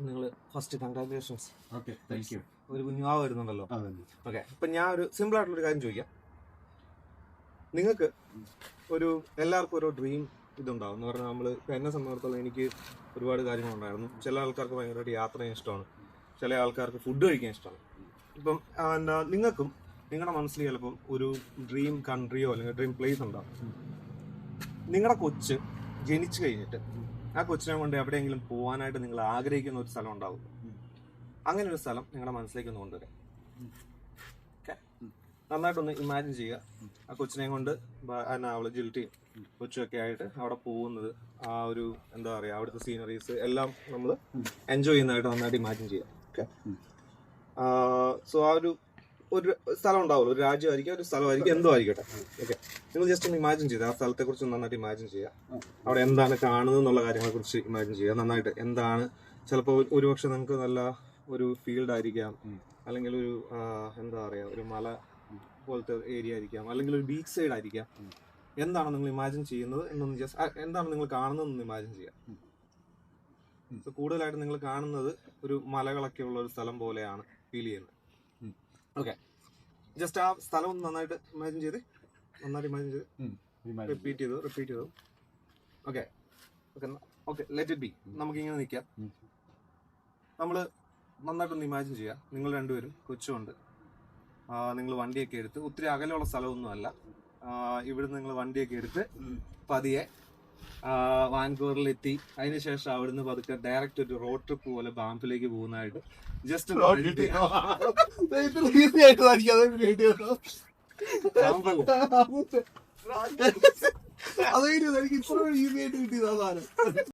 നിങ്ങൾ first congratulations. Okay, thank you. ഒരു കുഞ്ഞാവ് വരുന്നുണ്ടല്ലോ. ഓക്കെ, ഇപ്പം ഞാൻ ഒരു സിമ്പിൾ ആയിട്ടുള്ളൊരു കാര്യം ചോദിക്കാം. നിങ്ങൾക്ക് എല്ലാവർക്കും ഒരു ഡ്രീം ഇതുണ്ടാവും എന്ന് പറഞ്ഞാൽ നമ്മൾ ഇപ്പം എന്നെ സംബന്ധിച്ചിടത്തോളം എനിക്ക് ഒരുപാട് കാര്യങ്ങളുണ്ടായിരുന്നു. ചില ആൾക്കാർക്ക് ഭയങ്കരമായിട്ട് യാത്ര ചെയ്യാൻ ഇഷ്ടമാണ്, ചില ആൾക്കാർക്ക് ഫുഡ് കഴിക്കാൻ ഇഷ്ടമാണ്. ഇപ്പം നിങ്ങൾക്കും നിങ്ങളുടെ മനസ്സിൽ ചിലപ്പം ഒരു ഡ്രീം കൺട്രിയോ അല്ലെങ്കിൽ ഡ്രീം പ്ലേസ് ഉണ്ടാവും. നിങ്ങളുടെ കൊച്ച് ജനിച്ചു കഴിഞ്ഞിട്ട് ആ കൊച്ചിനെ കൊണ്ട് എവിടെയെങ്കിലും പോകാനായിട്ട് നിങ്ങൾ ആഗ്രഹിക്കുന്ന ഒരു സ്ഥലം ഉണ്ടാവും. അങ്ങനെ ഒരു സ്ഥലം നിങ്ങളുടെ മനസ്സിലേക്ക് ഒന്ന് കൊണ്ടുവരാം. ഓക്കെ, നന്നായിട്ടൊന്ന് ഇമാജിൻ ചെയ്യുക. ആ കൊച്ചിനെ കൊണ്ട് അവള് ജിൽറ്റിയും കൊച്ചുമൊക്കെ ആയിട്ട് അവിടെ പോകുന്നത്, ആ ഒരു എന്താ പറയുക, അവിടുത്തെ സീനറീസ് എല്ലാം നമ്മൾ എൻജോയ് ചെയ്യുന്നതായിട്ട് നന്നായിട്ട് ഇമാജിൻ ചെയ്യുക. ഓക്കെ, സോ ആ ഒരു സ്ഥലം ഉണ്ടാവുമല്ലോ, ഒരു രാജ്യമായിരിക്കും, ഒരു സ്ഥലമായിരിക്കും, എന്തോ ആയിരിക്കട്ടെ. ഓക്കെ, നിങ്ങൾ ജസ്റ്റ് ഒന്ന് ഇമാജിൻ ചെയ്യുക. ആ സ്ഥലത്തെ കുറിച്ച് നന്നായിട്ട് ഇമാജിൻ ചെയ്യുക. അവിടെ എന്താണ് കാണുന്നത് എന്നുള്ള കാര്യങ്ങളെ കുറിച്ച് ഇമാജിൻ ചെയ്യുക നന്നായിട്ട്. എന്താണ്, ചിലപ്പോൾ ഒരുപക്ഷെ നിങ്ങൾക്ക് നല്ല ഒരു ഫീൽഡ് ആയിരിക്കാം, അല്ലെങ്കിൽ ഒരു എന്താ പറയുക, ഒരു മല പോലത്തെ ഏരിയ ആയിരിക്കാം, അല്ലെങ്കിൽ ഒരു ബീച്ച് സൈഡ് ആയിരിക്കാം. എന്താണ് നിങ്ങൾ ഇമാജിൻ ചെയ്യുന്നത് എന്നൊന്ന് ജസ്റ്റ്, എന്താണ് നിങ്ങൾ കാണുന്നതെന്ന് ഇമാജിൻ ചെയ്യുക. കൂടുതലായിട്ട് നിങ്ങൾ കാണുന്നത് ഒരു മലകളൊക്കെ ഉള്ള ഒരു സ്ഥലം പോലെയാണ് ഫീൽ ചെയ്യുന്നത്. ഓക്കെ, ജസ്റ്റ് ആ സ്ഥലം ഒന്ന് നന്നായിട്ട് ഇമാജിൻ ചെയ്ത് റിപ്പീറ്റ് ചെയ്തു. Okay, let it be. നമുക്കിങ്ങനെ നിൽക്കാം. നമ്മൾ നന്നായിട്ടൊന്ന് ഇമാജിൻ ചെയ്യുക. നിങ്ങൾ രണ്ടുപേരും കൊച്ചുകൊണ്ട് നിങ്ങൾ വണ്ടിയൊക്കെ എടുത്ത്, ഒത്തിരി അകലെയുള്ള സ്ഥലമൊന്നുമല്ല, ഇവിടുന്ന് നിങ്ങൾ വണ്ടിയൊക്കെ എടുത്ത് പതിയെ വാൻകൂവറിലെത്തി. അതിനുശേഷം അവിടുന്ന് പതുക്കെ ഡയറക്റ്റ് ഒരു റോഡ് ട്രിപ്പ് പോലെ ബാംഫിലേക്ക് പോകുന്നതായിട്ട് ജസ്റ്റ് അതായത് എനിക്ക് ഇത്ര ഈസി ആയിട്ട് കിട്ടിയതാണ്.